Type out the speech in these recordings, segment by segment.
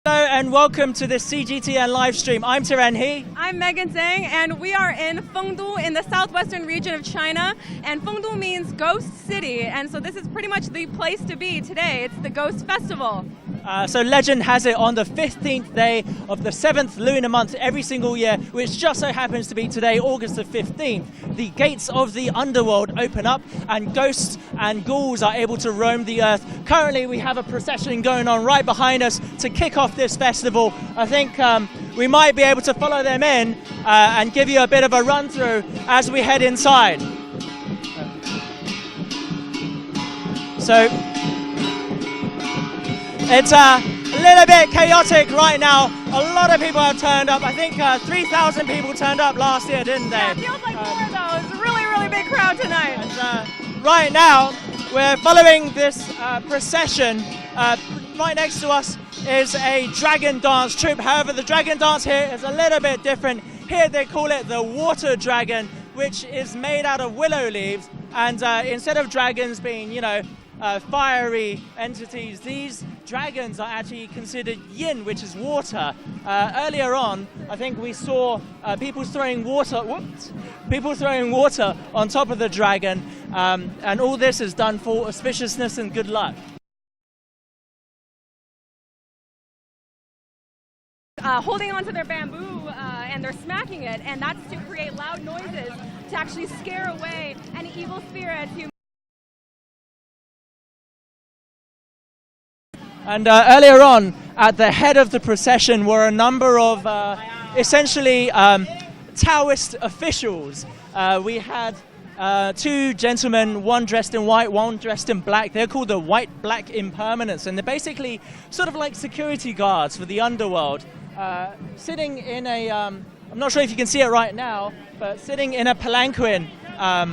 Hello and welcome to this CGTN live stream. I'm Tiran He. I'm Megan Zhang, and we are in Fengdu in the southwestern region of China. And Fengdu means ghost city, and so this is pretty much the place to be today. It's the Ghost Festival. So legend has it on the 15th day of the 7th lunar month every single year, which just so happens to be today, August the 15th, the gates of the underworld open up and ghosts and ghouls are able to roam the earth. Currently we have a procession going on right behind us to kick off this festival. I think we might be able to follow them in and give you a bit of a run through as we head inside. So it's a little bit chaotic right now. A lot of people have turned up. I think 3,000 people turned up last year, didn't they? Yeah, it feels like more though. It's a really big crowd tonight. And, right now, we're following this procession. Right next to us is a dragon dance troupe. However, the dragon dance here is a little bit different. Here they call it the water dragon, which is made out of willow leaves. And instead of dragons being, fiery entities, these dragons are actually considered yin, which is water. Earlier on, I think we saw people throwing water on top of the dragon, and all this is done for auspiciousness and good luck. Holding onto their bamboo and they're smacking it, and that's to create loud noises to actually scare away any evil spirits who. And earlier on, at the head of the procession were a number of essentially Taoist officials. We had two gentlemen, one dressed in white, one dressed in black. They're called the white-black impermanents, and they're basically sort of like security guards for the underworld. Sitting in a, I'm not sure if you can see it right now, but sitting in a palanquin, a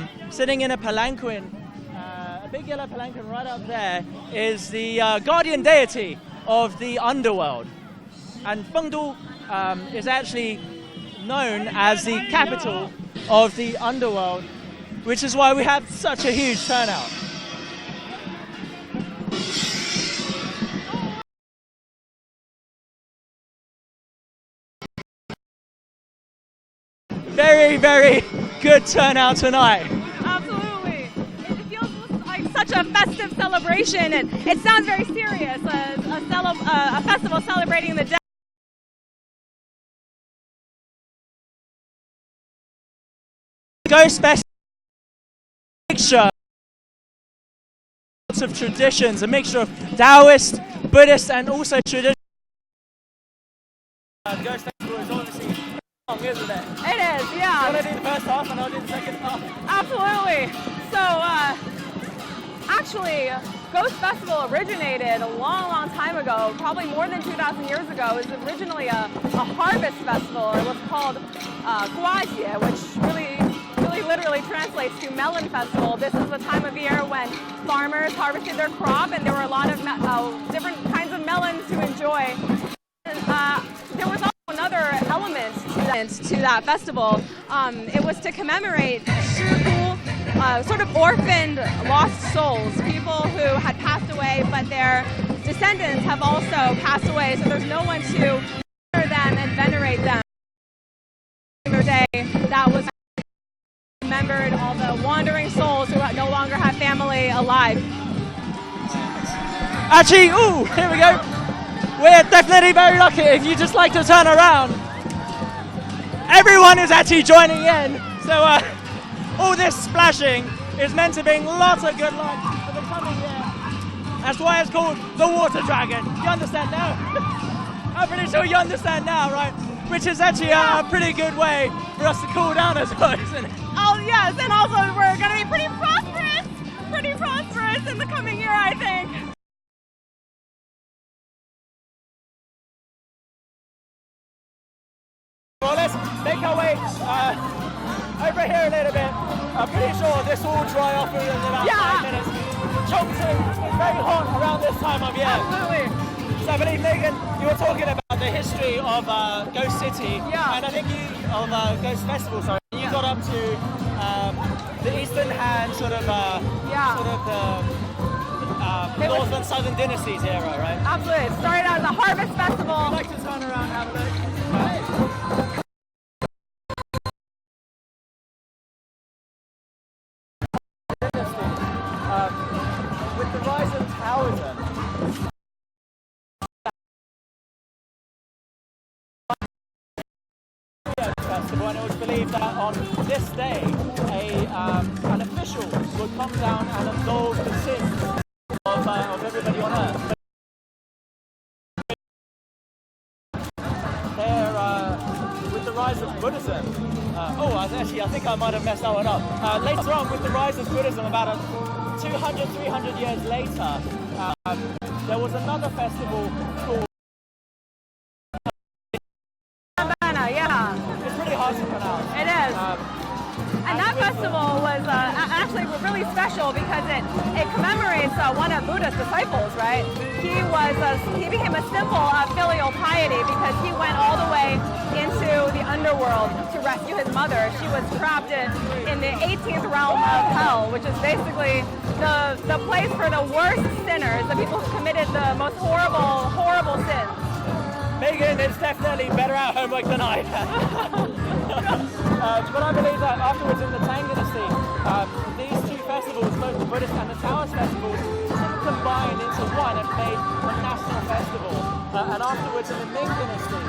big yellow palanquin right up there is the guardian deity of the underworld. And Fengdu is actually known as the capital of the underworld, which is why we have such a huge turnout. Very good turnout tonight. Absolutely. It feels like such a festive celebration, and it sounds very serious. A festival celebrating the dead. Ghost Festival mixture of traditions, a mixture of Taoist, Buddhist, and also tradition. The Ghost Festival is obviously long, isn't it? It is, yeah. You want to do the first half and I'll do the second half? Absolutely. So, actually, Ghost Festival originated a long time ago, probably more than 2,000 years ago. It was originally a harvest festival. It was called Guajie, which really literally translates to melon festival. This is the time of year when farmers harvested their crop, and there were a lot of different kinds of melons to enjoy. There was also another element to that festival. It was to commemorate sort of orphaned lost souls, people who had passed away, but their descendants have also passed away, so there's no one to honor them and venerate them. Day that was remembered all the wandering souls who no longer have family alive. Actually, ooh, here we go. We're definitely very lucky. If you just like to turn around, everyone is actually joining in. So all this splashing is meant to bring lots of good luck for the coming year. That's why it's called the Water Dragon. You understand now? I'm pretty sure you understand now, right? Which is actually a pretty good way for us to cool down as well, isn't it? Oh yes, and also we're going to be pretty prosperous in the coming year, I think. Well, let's make our way over here a little bit. I'm pretty sure this will dry off within about 5 minutes. Chongqing is very hot around this time of year. Absolutely. So I believe, Megan, you were talking about the history of Ghost City, and I think of Ghost Festival. Sorry, you got up to the Eastern Hand, sort of the Northern Southern Dynasties era, right? Absolutely. It started out as a harvest festival. I'd like to turn around and have a look. With the rise of Taoism, festival, and it was believed that on this day an official would come down and absolve the sins of everybody on earth. With the rise of Buddhism, I think I might have messed that one up. Later on, with the rise of Buddhism, about 200, 300 years later, there was another festival called It's pretty hard to pronounce. It is. And that festival was actually really special because it commemorates one of Buddha's disciples, right? He became a symbol of filial piety because he went all the way into the underworld to rescue his mother. She was trapped in the 18th realm of hell, which is basically the place for the worst sinners, the people who committed the most horrible sins. Megan is definitely better at homework than I am. But I believe that afterwards in the Tang Dynasty, these two festivals, both the Buddhist and the Taoist festivals, combined into one and made a national festival. And afterwards in the Ming Dynasty,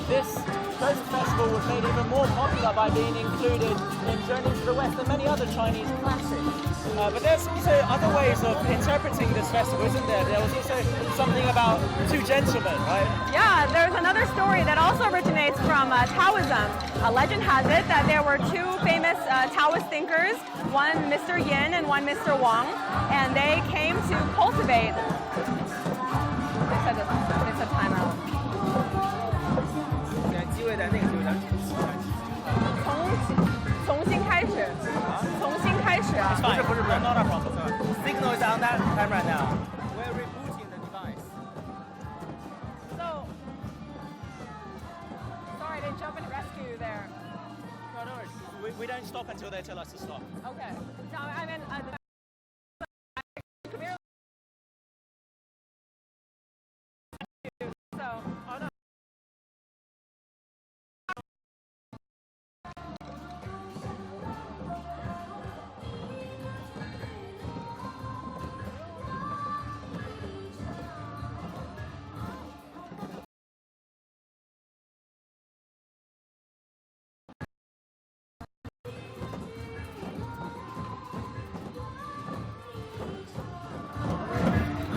this Ghost Festival was made even more popular by being included in Journey to the West and many other Chinese classics. But there's also other ways of interpreting this festival, isn't there? There was also something about two gentlemen, right? Yeah, there's another story that also originates from Taoism. A legend has it that there were two famous Taoist thinkers, one Mr. Yin and one Mr. Wang, and they came to cultivate. They said time out. 机会在那个地方。重新开始啊！不是 not a problem. Signal is on that camera now. We're rebooting the device. So, sorry, I didn't jump and rescue you there. No, no worries. We don't stop until they tell us to stop. Okay. No, I mean, so, oh no.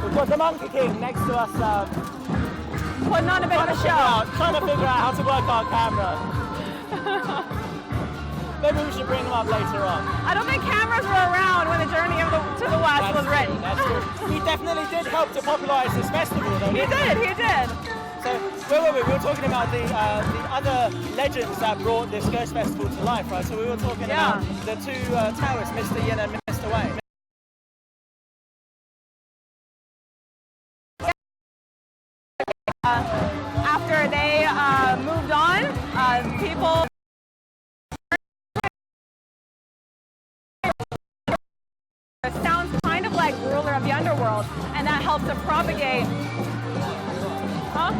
We've got the Monkey King next to us, Putting on a bit of a show. trying to figure out how to work our camera. Maybe we should bring them up later on. I don't think cameras were around when the Journey to the West was written. That's true. He definitely did help to popularize this festival, though. He did. So, where were we? We were talking about the other legends that brought this Ghost Festival to life, right? So we were talking about the two Taoists, Mr. Yin and Mr. Wang. After they moved on, people sounds kind of like ruler of the underworld, and that helps to propagate. Huh?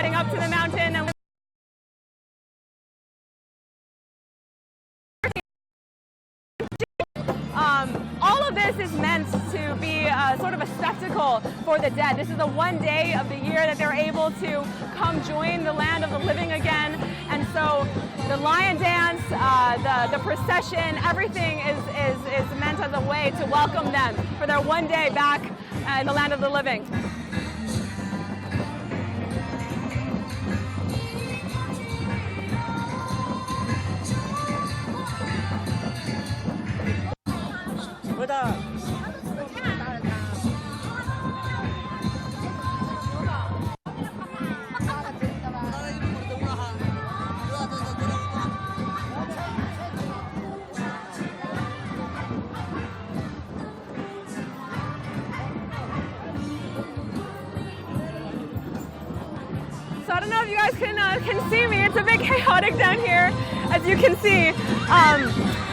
heading up to the mountain. And all of this is meant to be sort of a spectacle for the dead. This is the one day of the year that they're able to come join the land of the living again. And so the lion dance, the procession, everything is meant as a way to welcome them for their one day back in the land of the living. So I don't know if you guys can see me. It's a bit chaotic down here, as you can see.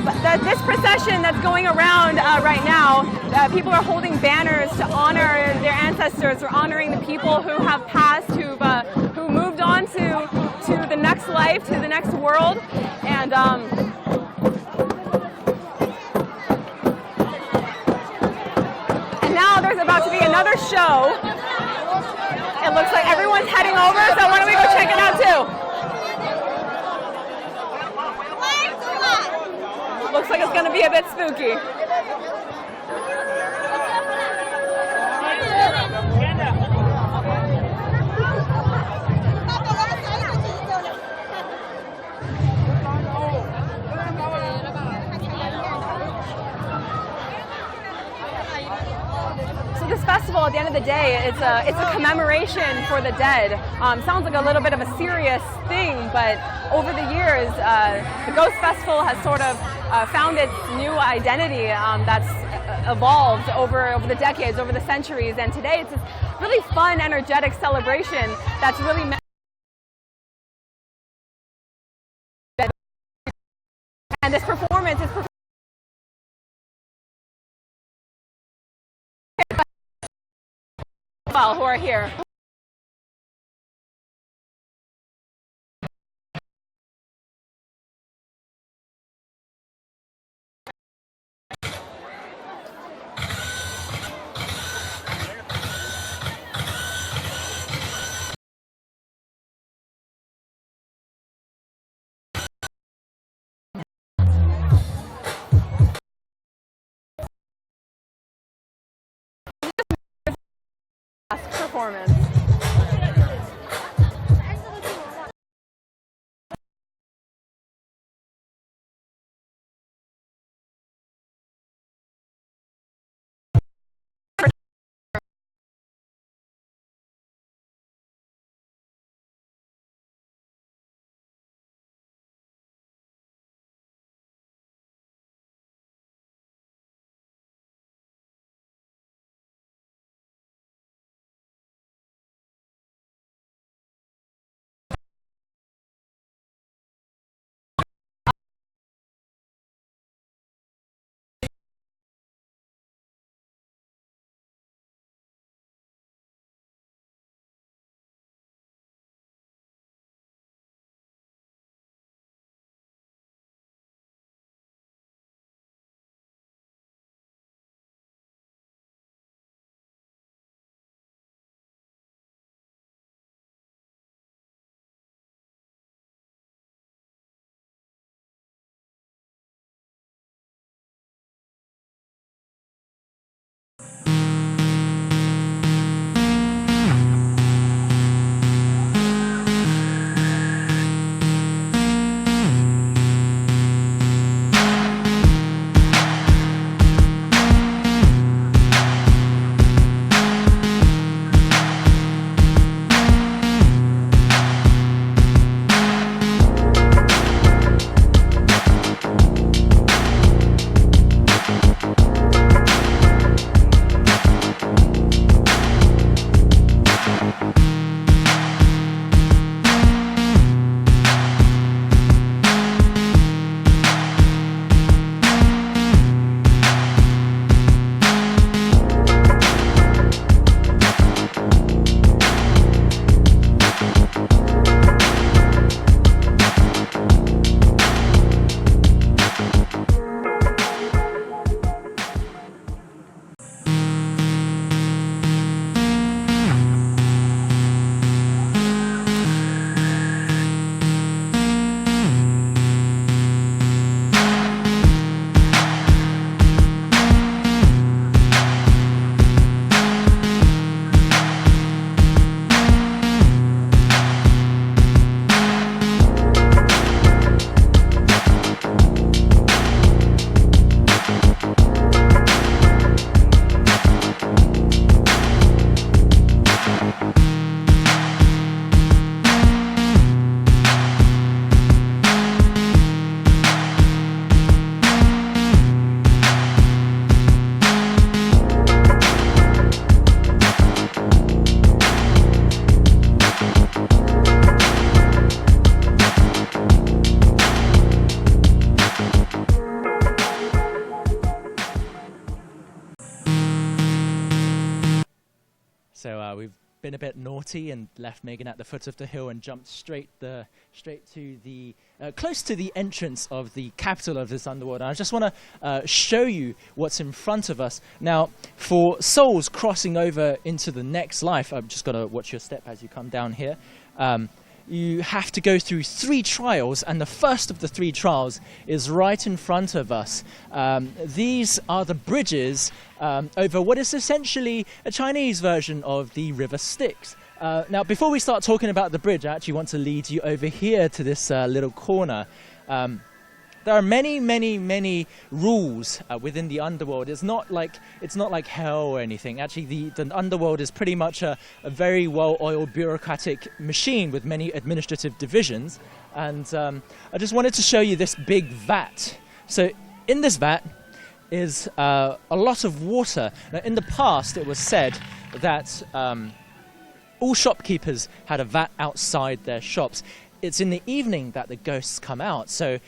But this procession that's going around right now, people are holding banners to honor their ancestors, or honoring the people who have passed, who moved on to the next life, to the next world, and now there's about to be another show. It looks like everyone's heading over, so why don't we go check it out too? Looks like it's going to be a bit spooky. This festival, at the end of the day, it's a commemoration for the dead. Sounds like a little bit of a serious thing, but over the years, the Ghost Festival has sort of found its new identity that's evolved over the decades, over the centuries, and today it's this really fun, energetic celebration that's really meant. And this performance is who are here. Performance. we've been a bit naughty and left Megan at the foot of the hill and jumped straight to the close to the entrance of the capital of this underworld. And I just want to show you what's in front of us. Now, for souls crossing over into the next life, I've just got to watch your step as you come down here. You have to go through 3 trials, and the first of the 3 trials is right in front of us. These are the bridges over what is essentially a Chinese version of the River Styx. Now, before we start talking about the bridge, I actually want to lead you over here to this little corner. There are many rules within the underworld. It's not like hell or anything. Actually, the underworld is pretty much a very well-oiled bureaucratic machine with many administrative divisions. And I just wanted to show you this big vat. So in this vat is a lot of water. Now, in the past, it was said that all shopkeepers had a vat outside their shops. It's in the evening that the ghosts come out. So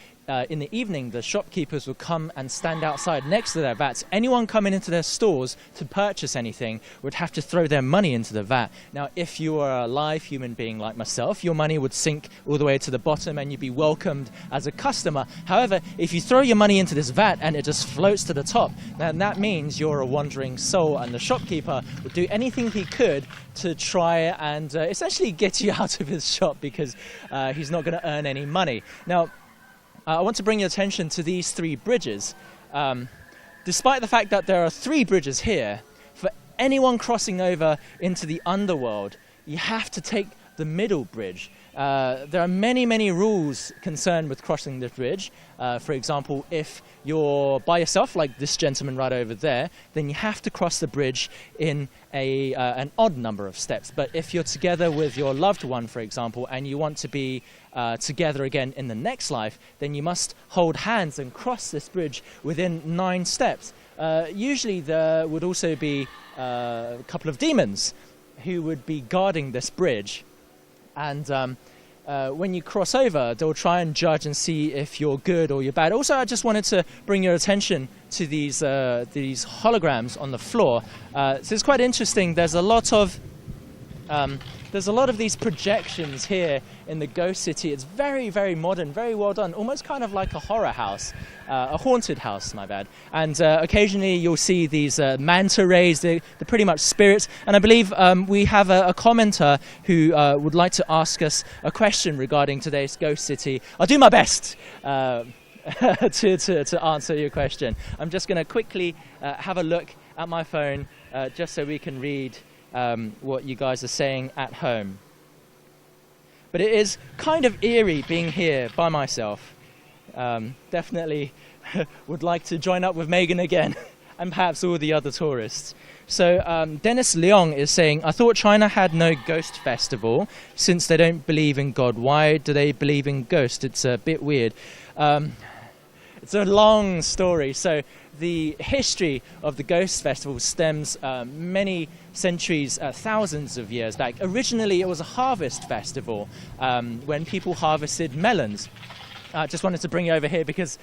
in the evening, the shopkeepers would come and stand outside next to their vats. Anyone coming into their stores to purchase anything would have to throw their money into the vat. Now, if you are a live human being like myself, your money would sink all the way to the bottom and you'd be welcomed as a customer. However, if you throw your money into this vat and it just floats to the top, then that means you're a wandering soul, and the shopkeeper would do anything he could to try and essentially get you out of his shop, because he's not going to earn any money. Now, I want to bring your attention to these 3 bridges. Despite the fact that there are 3 bridges here, for anyone crossing over into the underworld, you have to take the middle bridge. There are many rules concerned with crossing the bridge. For example, if you're by yourself, like this gentleman right over there, then you have to cross the bridge in an odd number of steps. But if you're together with your loved one, for example, and you want to be together again in the next life, then you must hold hands and cross this bridge within 9 steps. Usually there would also be a couple of demons who would be guarding this bridge. And when you cross over, they'll try and judge and see if you're good or you're bad. Also, I just wanted to bring your attention to these holograms on the floor. So it's quite interesting. There's a lot of these projections here in the Ghost City. It's very modern, very well done, almost kind of like a horror house, a haunted house, my bad. And occasionally you'll see these manta rays. They're pretty much spirits. And I believe we have a commenter who would like to ask us a question regarding today's Ghost City. I'll do my best to answer your question. I'm just going to quickly have a look at my phone just so we can read what you guys are saying at home. But it is kind of eerie being here by myself. Definitely would like to join up with Megan again and perhaps all the other tourists. So Dennis Leong is saying, I thought China had no ghost festival since they don't believe in God. Why do they believe in ghosts? It's a bit weird. It's a long story. So the history of the Ghost Festival stems many centuries, thousands of years back. Originally, it was a harvest festival when people harvested melons. I just wanted to bring you over here because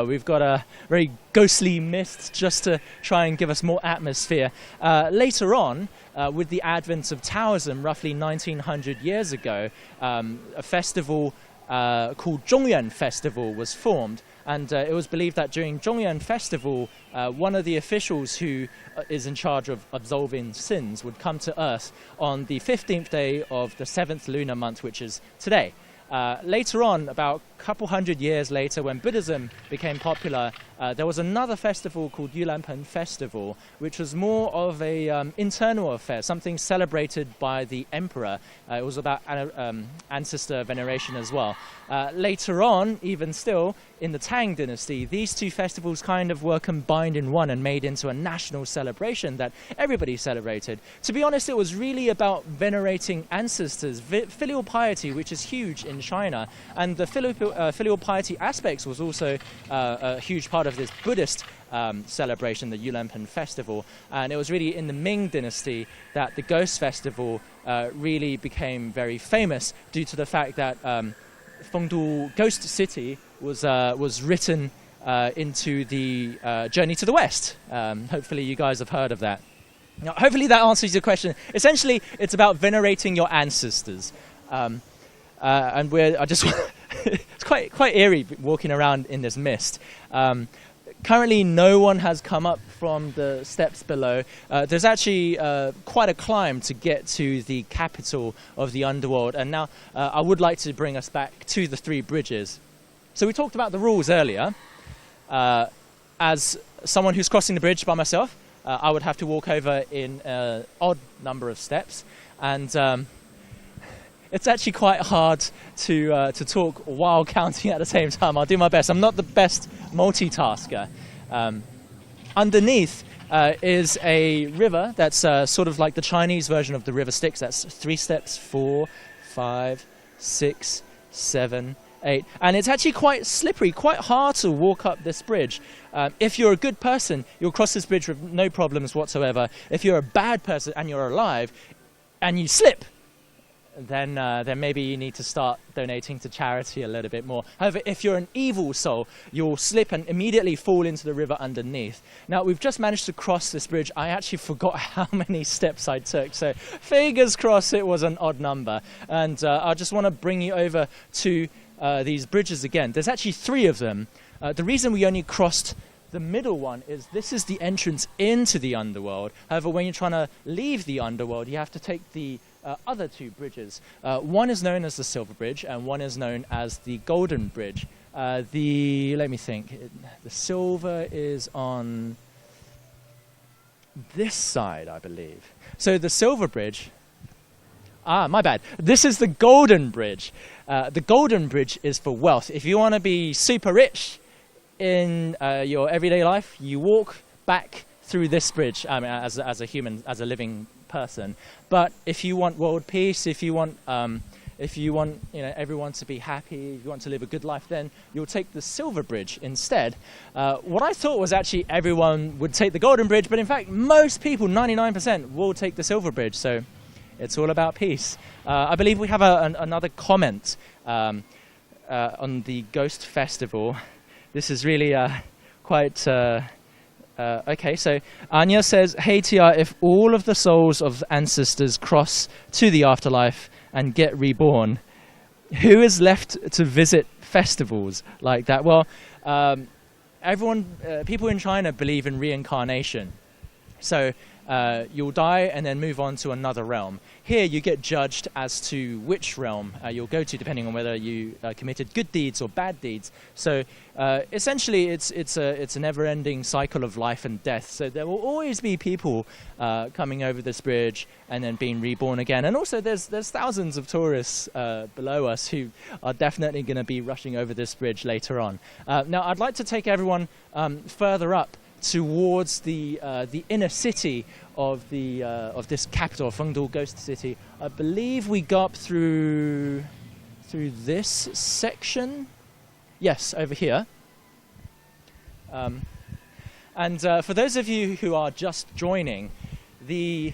we've got a very ghostly mist just to try and give us more atmosphere. Later on, with the advent of Taoism, roughly 1900 years ago, a festival called Julian Festival was formed. And it was believed that during Julian Festival, one of the officials who is in charge of absolving sins would come to Earth on the 15th day of the 7th lunar month, which is today. Later on, about a couple hundred years later, when Buddhism became popular, there was another festival called Yulan Festival, which was more of a internal affair, something celebrated by the emperor. It was about ancestor veneration as well. Later on, even still, in the Tang dynasty, these 2 festivals kind of were combined in one and made into a national celebration that everybody celebrated. To be honest, it was really about venerating ancestors, filial piety, which is huge in China, and the filial piety aspects was also a huge part of this Buddhist celebration, the Yulan Festival. And it was really in the Ming dynasty that the Ghost Festival really became very famous due to the fact that Fengdu Ghost City was written into the Journey to the West. Hopefully you guys have heard of that. Now, hopefully that answers your question. Essentially, it's about venerating your ancestors. And it's quite eerie walking around in this mist. Currently, no one has come up from the steps below. There's actually quite a climb to get to the capital of the Underworld. And now I would like to bring us back to the 3 bridges. So we talked about the rules earlier. As someone who's crossing the bridge by myself, I would have to walk over in an odd number of steps. And it's actually quite hard to talk while counting at the same time. I'll do my best. I'm not the best multitasker. Underneath is a river that's sort of like the Chinese version of the river Styx. That's 3 steps, 4, 5, 6, 7, 8. And it's actually quite slippery, quite hard to walk up this bridge. If you're a good person, you'll cross this bridge with no problems whatsoever. If you're a bad person and you're alive and you slip, then maybe you need to start donating to charity a little bit more. However, if you're an evil soul, you'll slip and immediately fall into the river underneath. Now, we've just managed to cross this bridge. I actually forgot how many steps I took, so fingers crossed it was an odd number. And I just want to bring you over to these bridges again. There's actually 3 of them. The reason we only crossed the middle one is this is the entrance into the Underworld. However, when you're trying to leave the Underworld, you have to take the other 2 bridges. One is known as the Silver Bridge, and one is known as the Golden Bridge. Let me think. The silver is on this side, I believe. So the Silver Bridge. My bad. This is the Golden Bridge. The Golden Bridge is for wealth. If you want to be super rich in your everyday life, you walk back through this bridge. I mean, as a human, as a living person. But if you want world peace, if you want everyone to be happy, if you want to live a good life, then you'll take the Silver Bridge instead. What I thought was actually everyone would take the Golden Bridge, but in fact most people, 99%, will take the Silver Bridge. So it's all about peace. I believe we have another comment on the Ghost Festival. This is really quite... okay, so Anya says, "Hey TR, if all of the souls of ancestors cross to the afterlife and get reborn, who is left to visit festivals like that?" Well, people in China believe in reincarnation. So you'll die and then move on to another realm. Here you get judged as to which realm you'll go to, depending on whether you committed good deeds or bad deeds. So essentially it's a never-ending cycle of life and death. So there will always be people coming over this bridge and then being reborn again. And also there's thousands of tourists below us who are definitely going to be rushing over this bridge later on. Now I'd like to take everyone further up towards the inner city of this capital, Fengdu Ghost City. I believe we go up through this section. Yes, over here. And for those of you who are just joining, we're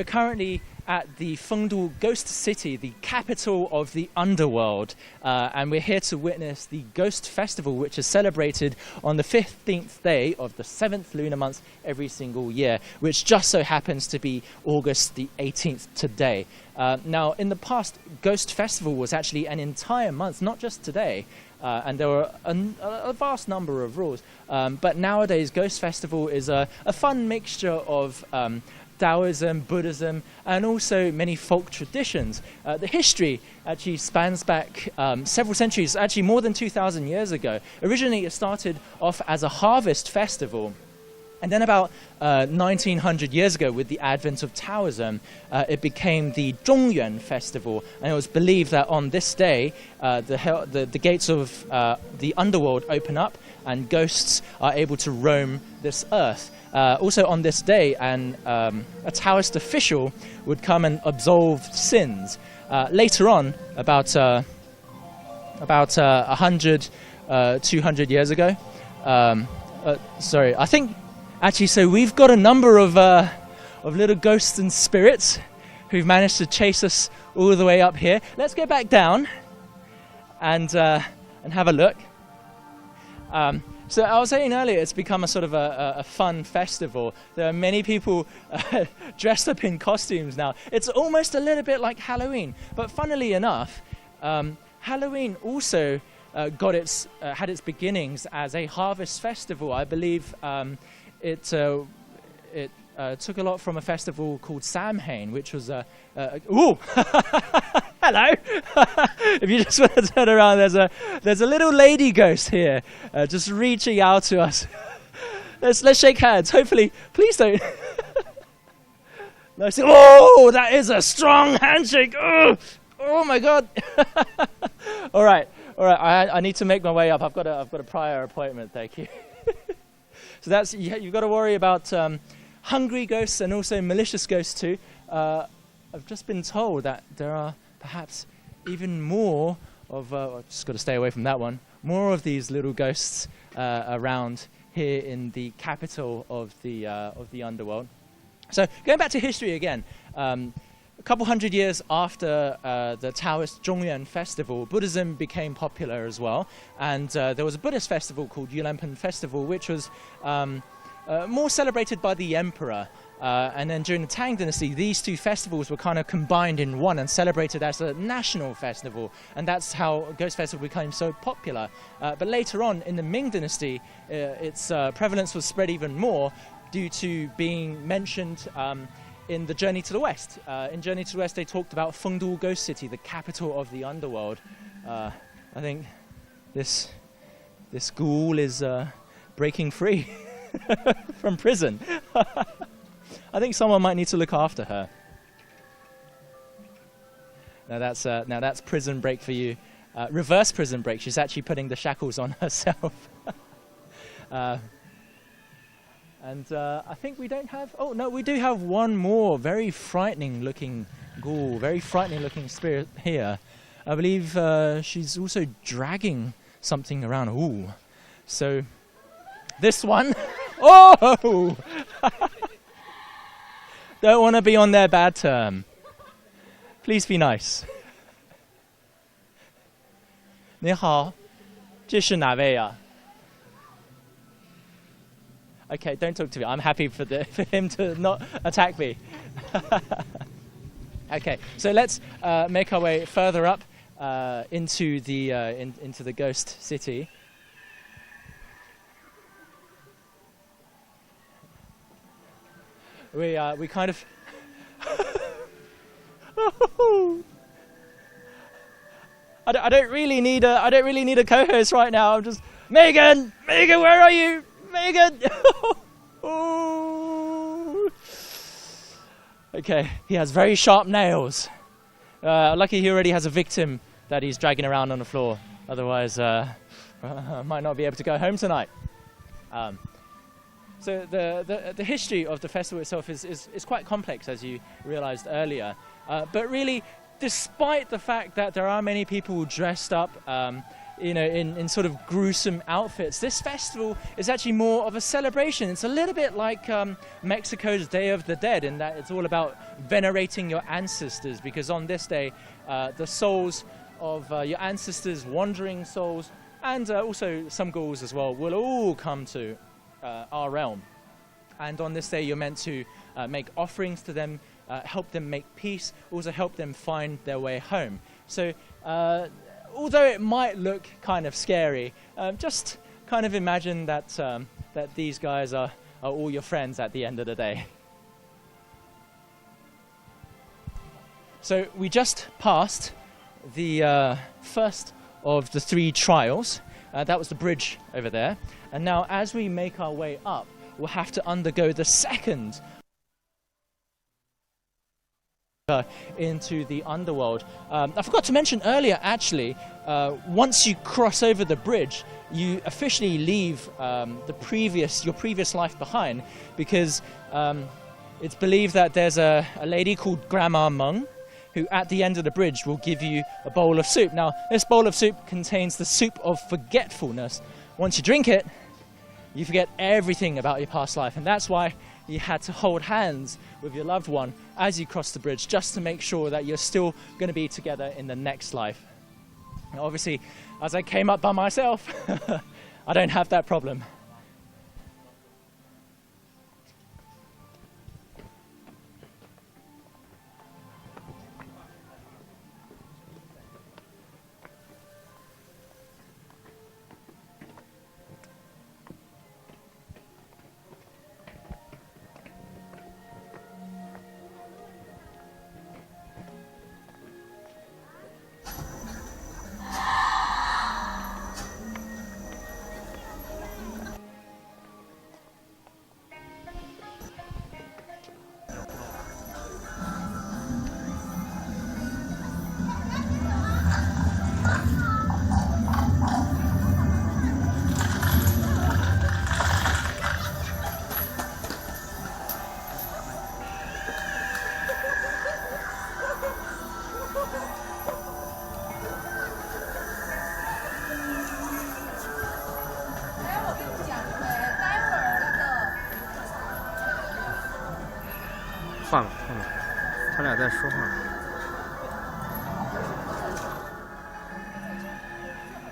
currently at the Fengdu Ghost City, the capital of the Underworld, and we're here to witness the Ghost Festival, which is celebrated on the 15th day of the 7th lunar month every single year, which just so happens to be August the 18th today. Now, in the past, Ghost Festival was actually an entire month, not just today, and there were a vast number of rules. But nowadays, Ghost Festival is a fun mixture of Taoism, Buddhism, and also many folk traditions. The history actually spans back several centuries, actually more than 2,000 years ago. Originally, it started off as a harvest festival. And then about 1900 years ago, with the advent of Taoism, it became the Julian Festival. And it was believed that on this day, the gates of the underworld open up and ghosts are able to roam this earth. Also on this day, a Taoist official would come and absolve sins. Later on, about 100, 200 years ago, I think, actually, so we've got a number of little ghosts and spirits who've managed to chase us all the way up here. Let's go back down and have a look. So I was saying earlier, it's become a sort of a fun festival. There are many people dressed up in costumes now. It's almost a little bit like Halloween. But funnily enough, Halloween also had its beginnings as a harvest festival. I believe it took a lot from a festival called Samhain, which was ooh, hello. If you just want to turn around, there's a little lady ghost here, just reaching out to us. Let's shake hands. Hopefully, please don't. Oh, that is a strong handshake. Oh my God. All right. I need to make my way up. I've got a prior appointment. Thank you. So that's you've got to worry about hungry ghosts and also malicious ghosts too. I've just been told that there are perhaps even more of. I've just got to stay away from that one. More of these little ghosts around here in the capital of the underworld. So going back to history again. A couple hundred years after the Taoist Zhongyuan Festival, Buddhism became popular as well. And there was a Buddhist festival called Julian Festival, which was more celebrated by the emperor. And then during the Tang Dynasty, these two festivals were kind of combined in one and celebrated as a national festival. And that's how Ghost Festival became so popular. But later on, in the Ming Dynasty, its prevalence was spread even more due to being mentioned in the Journey to the West. In Journey to the West, they talked about Fengdu Ghost City, the capital of the underworld. I think this ghoul is breaking free from prison. I think someone might need to look after her. Now that's prison break for you. Reverse prison break. She's actually putting the shackles on herself. And I think we don't have... Oh, no, we do have one more very frightening looking ghoul, very frightening looking spirit here. I believe she's also dragging something around. Ooh. So, this one... Oh! Don't want to be on their bad term. Please be nice. 你好，这是哪位啊? Okay, don't talk to me. I'm happy for him to not attack me. Okay, so let's make our way further up into the ghost city. We kind of. I don't really need a co-host right now. I'm just Megan, where are you? Megan! Okay, he has very sharp nails. Lucky he already has a victim that he's dragging around on the floor. Otherwise, I might not be able to go home tonight. So the history of the festival itself is quite complex, as you realized earlier. But really, despite the fact that there are many people dressed up in sort of gruesome outfits, this festival is actually more of a celebration. It's a little bit like Mexico's Day of the Dead, in that it's all about venerating your ancestors, because on this day, the souls of your ancestors, wandering souls, and also some ghouls as well, will all come to our realm. And on this day, you're meant to make offerings to them, help them make peace, also help them find their way home. So although it might look kind of scary, just kind of imagine that that these guys are all your friends at the end of the day. So we just passed the first of the 3 trials. That was the bridge over there. And now as we make our way up, we'll have to undergo the second into the underworld. I forgot to mention earlier, actually, once you cross over the bridge, you officially leave your previous life behind, because it's believed that there's a lady called Grandma Meng, who at the end of the bridge will give you a bowl of soup. Now, this bowl of soup contains the soup of forgetfulness. Once you drink it, you forget everything about your past life, and that's why you had to hold hands with your loved one as you cross the bridge, just to make sure that you're still going to be together in the next life. Now, obviously, as I came up by myself, I don't have that problem.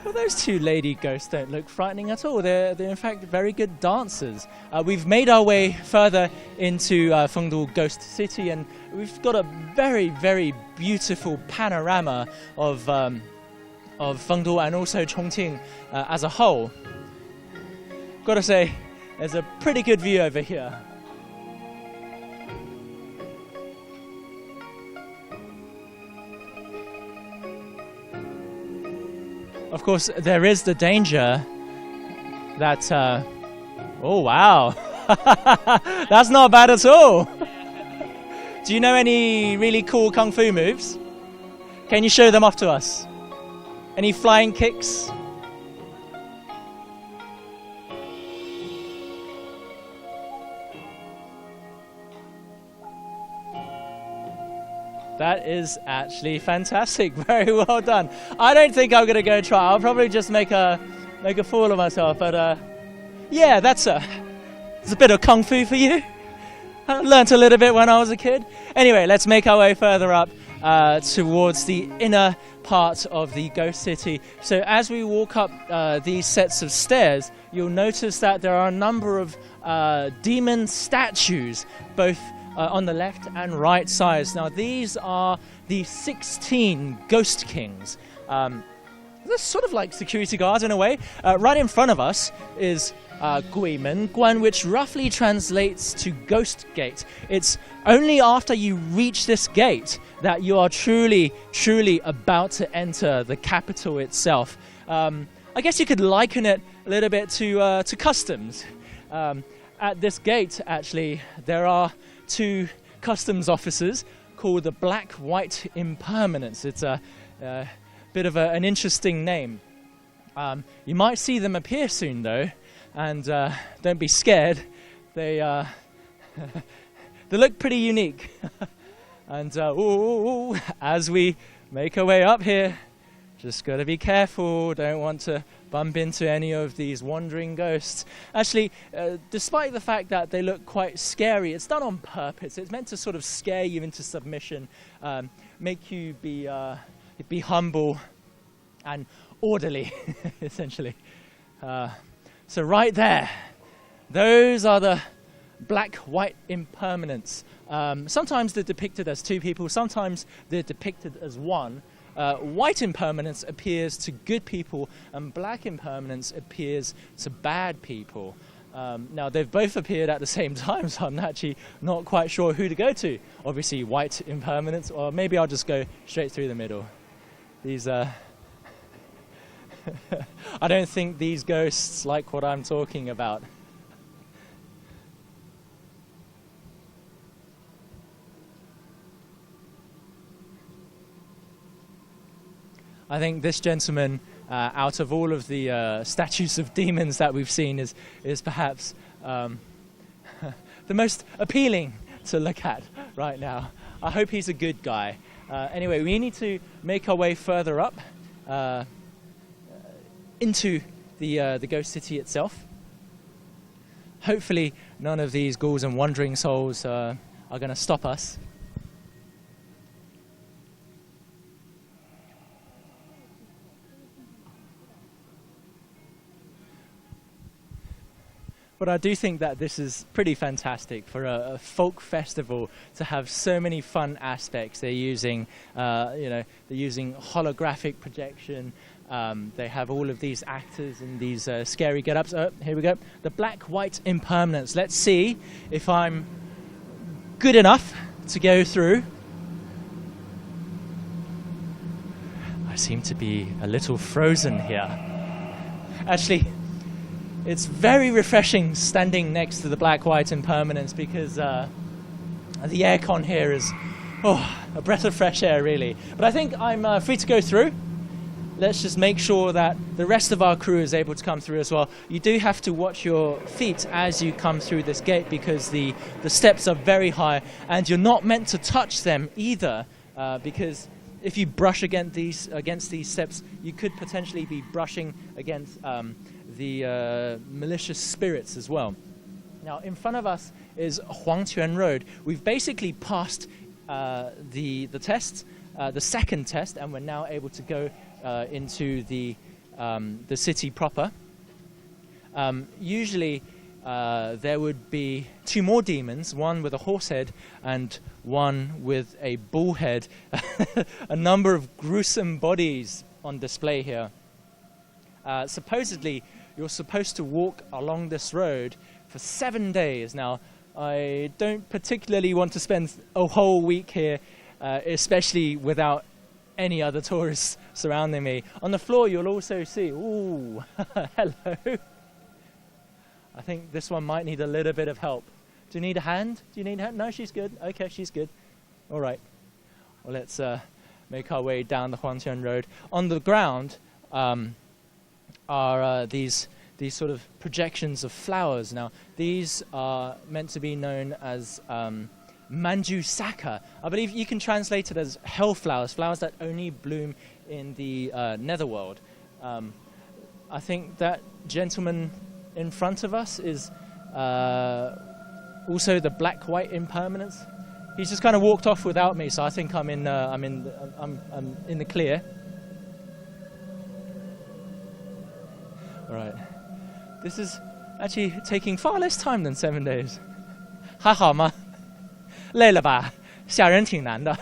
Well, those two lady ghosts don't look frightening at all. They're in fact very good dancers. We've made our way further into Fengdu Ghost City, and we've got a very, very beautiful panorama of Fengdu and also Chongqing as a whole. Gotta say, there's a pretty good view over here. Of course, there is the danger that, oh wow, that's not bad at all. Do you know any really cool kung fu moves? Can you show them off to us? Any flying kicks? That is actually fantastic. Very well done. I don't think I'm going to go try. I'll probably just make a fool of myself. But yeah, it's a bit of kung fu for you. I learnt a little bit when I was a kid. Anyway, let's make our way further up towards the inner part of the ghost city. So as we walk up these sets of stairs, you'll notice that there are a number of demon statues, both on the left and right sides. Now these are the 16 ghost kings. They're sort of like security guards in a way. Right in front of us is Guimen Guan, which roughly translates to ghost gate. It's only after you reach this gate that you are truly about to enter the capital itself. I guess you could liken it a little bit to customs. At this gate, actually, there are two customs officers called the Black White Impermanents. It's a bit of an interesting name. You might see them appear soon, though, and don't be scared. They look pretty unique. And as we make our way up here, just got to be careful. Don't want to bump into any of these wandering ghosts. Actually, despite the fact that they look quite scary, it's done on purpose. It's meant to sort of scare you into submission, make you be humble and orderly, essentially. So right there, those are the Black White Impermanents. Sometimes they're depicted as two people, sometimes they're depicted as one. White impermanence appears to good people, and black impermanence appears to bad people. Now, they've both appeared at the same time, so I'm actually not quite sure who to go to. Obviously, white impermanence, or maybe I'll just go straight through the middle. These I don't think these ghosts like what I'm talking about. I think this gentleman, out of all of the statues of demons that we've seen, is perhaps the most appealing to look at right now. I hope he's a good guy. Anyway, we need to make our way further up into the ghost city itself. Hopefully none of these ghouls and wandering souls are going to stop us. But I do think that this is pretty fantastic for a folk festival to have so many fun aspects. They're using, they're using holographic projection. They have all of these actors in these scary get-ups. Oh, here we go. The black-white impermanence. Let's see if I'm good enough to go through. I seem to be a little frozen here. Actually, it's very refreshing standing next to the black-white impermanence because the aircon here is a breath of fresh air, really. But I think I'm free to go through. Let's just make sure that the rest of our crew is able to come through as well. You do have to watch your feet as you come through this gate because the steps are very high and you're not meant to touch them either because if you brush against these steps, you could potentially be brushing against the malicious spirits as well. Now, in front of us is Huangquan Road. We've basically passed the test, the second test, and we're now able to go into the city proper. Usually, there would be two more demons, one with a horse head and one with a bull head. A number of gruesome bodies on display here. Supposedly, you're supposed to walk along this road for 7 days. Now, I don't particularly want to spend a whole week here, especially without any other tourists surrounding me. On the floor, you'll also see, ooh, hello. I think this one might need a little bit of help. Do you need a hand? Do you need a hand? No, she's good. Okay, she's good. All right. Well, let's make our way down the Huangquan Road. On the ground are these sort of projections of flowers. Now, these are meant to be known as Manju Saka. I believe you can translate it as hell flowers, flowers that only bloom in the netherworld. I think that gentleman in front of us is also the black-white impermanence. He's just kind of walked off without me, so I think I'm in the clear. All right. This is actually taking far less time than 7 days. 还好吗？累了吧？吓人挺难的。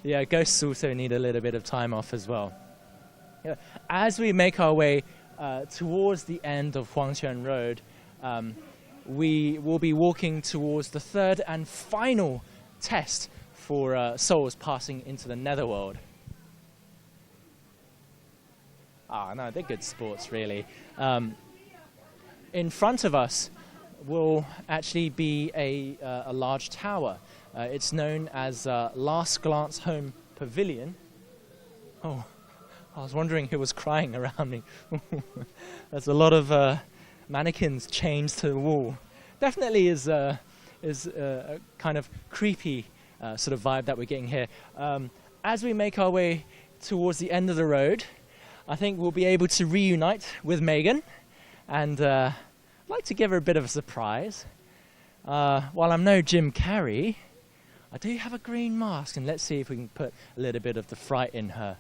Yeah, ghosts also need a little bit of time off as well. Yeah, as we make our way towards the end of Huangquan Road, we will be walking towards the third and final test for souls passing into the netherworld. No, they're good sports, really. In front of us will actually be a large tower. It's known as Last Glance Home Pavilion. Oh, I was wondering who was crying around me. There's a lot of mannequins chained to the wall. Definitely is a kind of creepy sort of vibe that we're getting here. As we make our way towards the end of the road, I think we'll be able to reunite with Megan, and I'd like to give her a bit of a surprise. While I'm no Jim Carrey, I do have a green mask, and let's see if we can put a little bit of the fright in her.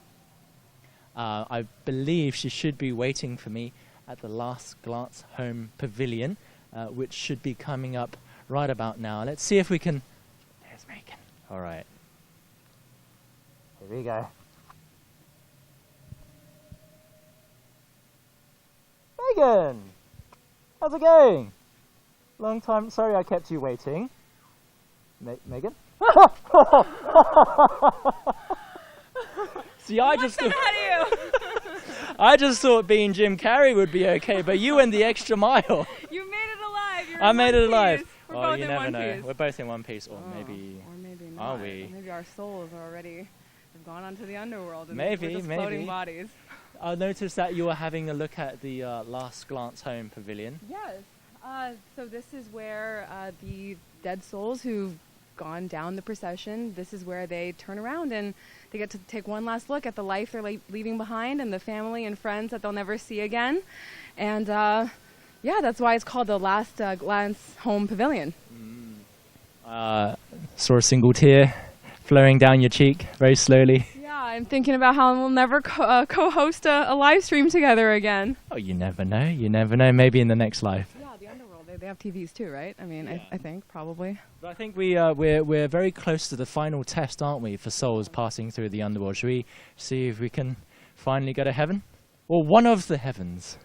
I believe she should be waiting for me at the Last Glance Home Pavilion, which should be coming up right about now. Let's see if we can... There's Megan. All right. Here we go. Megan! How's it going? Long time. Sorry I kept you waiting. Megan? See, I just thought being Jim Carrey would be okay, but you went the extra mile. You made it alive. You're I made it alive. Piece. We're Oh, both you in never one know. piece. We're both in one piece, or maybe not. are we? Or maybe our souls are already have gone onto the underworld and Maybe, we're just maybe. floating bodies. I noticed that you were having a look at the Last Glance Home Pavilion. Yes. So this is where the dead souls who've gone down the procession, this is where they turn around and they get to take one last look at the life they're leaving behind and the family and friends that they'll never see again. And that's why it's called the Last Glance Home Pavilion. Saw a single tear flowing down your cheek very slowly. Yeah, I'm thinking about how we'll never co-host a live stream together again. Oh, you never know. You never know. Maybe in the next life. Yeah, the Underworld. They have TVs too, right? I mean, I think probably. But I think we're very close to the final test, aren't we, for souls passing through the Underworld? Should we see if we can finally go to heaven? Or one of the heavens?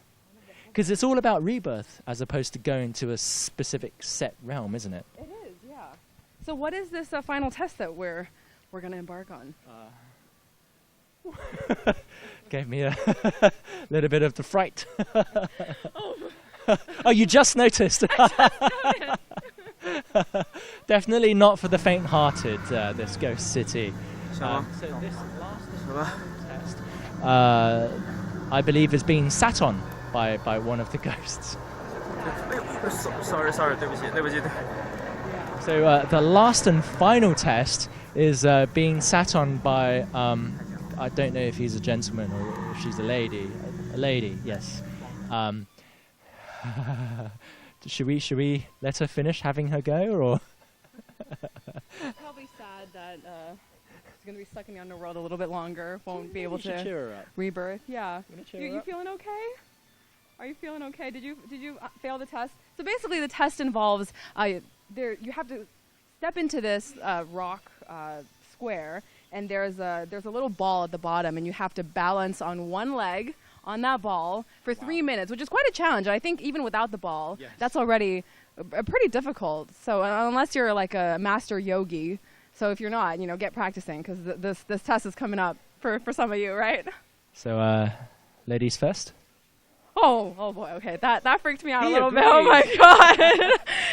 Because it's all about rebirth as opposed to going to a specific set realm, isn't it? It is, yeah. So what is this final test that we're going to embark on? Gave me a little bit of the fright. Oh, you just noticed. Definitely not for the faint-hearted, this ghost city. So this last test, I believe, is being sat on by one of the ghosts. Sorry, 对不起. So the last and final test is being sat on by, I don't know if he's a gentleman or if she's a lady. A lady, yes. Should we let her finish having her go, or? Probably sad that she's going to be stuck in the Underworld a little bit longer. Won't be able to cheer her up. Rebirth. Yeah. You up? feeling okay? Are you feeling okay? Did you fail the test? So basically, the test involves you have to step into this rock square, and there's a little ball at the bottom, and you have to balance on one leg on that ball for 3 minutes, which is quite a challenge. I think even without the ball, that's already pretty difficult. So unless you're like a master yogi, so if you're not, get practicing, because this test is coming up for some of you, right? So ladies first. Oh boy, okay, that freaked me out a little bit. Oh my God,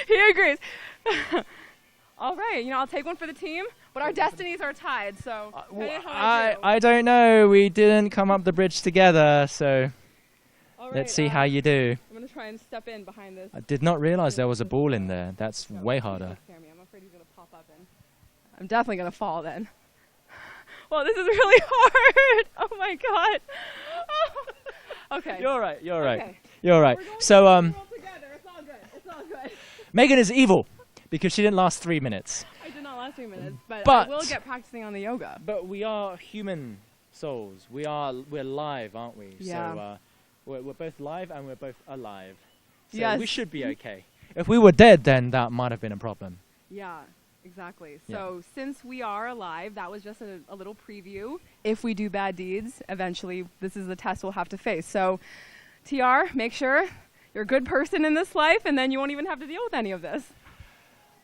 he agrees. All right, I'll take one for the team, but our destinies are tied, so I don't know. We didn't come up the bridge together, so right, let's see how you do. I'm going to try and step in behind this. I did not realize there was a ball in there. That's way harder. I'm afraid he's going to pop up in. I'm definitely going to fall then. Well, this is really hard. Oh my God. Okay. You're right. Okay. You're right. So Together. It's all good. Megan is evil because she didn't last 3 minutes. I did not last 3 minutes, but But- I will get practicing on the yoga. But we are human souls. We're live, aren't we? Yeah. So we're both live and we're both alive. So Yes. we should be okay. If we were dead, then that might have been a problem. Yeah, exactly. Yeah. So since we are alive, that was just a little preview. If we do bad deeds, eventually this is the test we'll have to face. So TR, make sure you're a good person in this life, and then you won't even have to deal with any of this.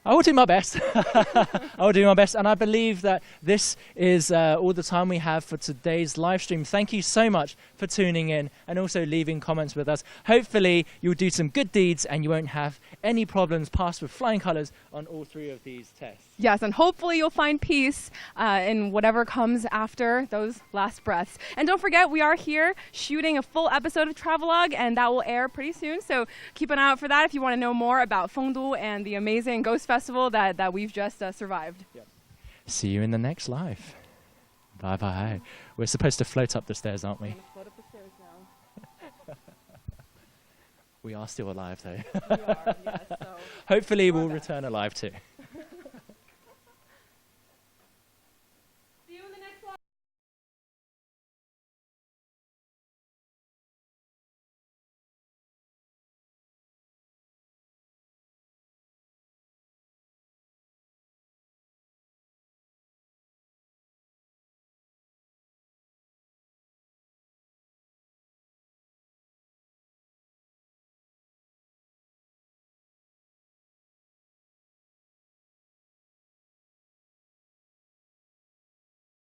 I will do my best. I will do my best. And I believe that this is all the time we have for today's live stream. Thank you so much for tuning in and also leaving comments with us. Hopefully you'll do some good deeds and you won't have any problems passed with flying colors on all 3 of these tests. Yes, and hopefully you'll find peace in whatever comes after those last breaths. And don't forget, we are here shooting a full episode of Travelogue, and that will air pretty soon. So keep an eye out for that if you want to know more about Fengdu and the amazing Ghost Festival that we've just survived. Yep. See you in the next life. Bye-bye. We're supposed to float up the stairs, aren't we? I'm gonna float up the stairs now. We are still alive, though. We are, yes. So Hopefully we'll return alive too.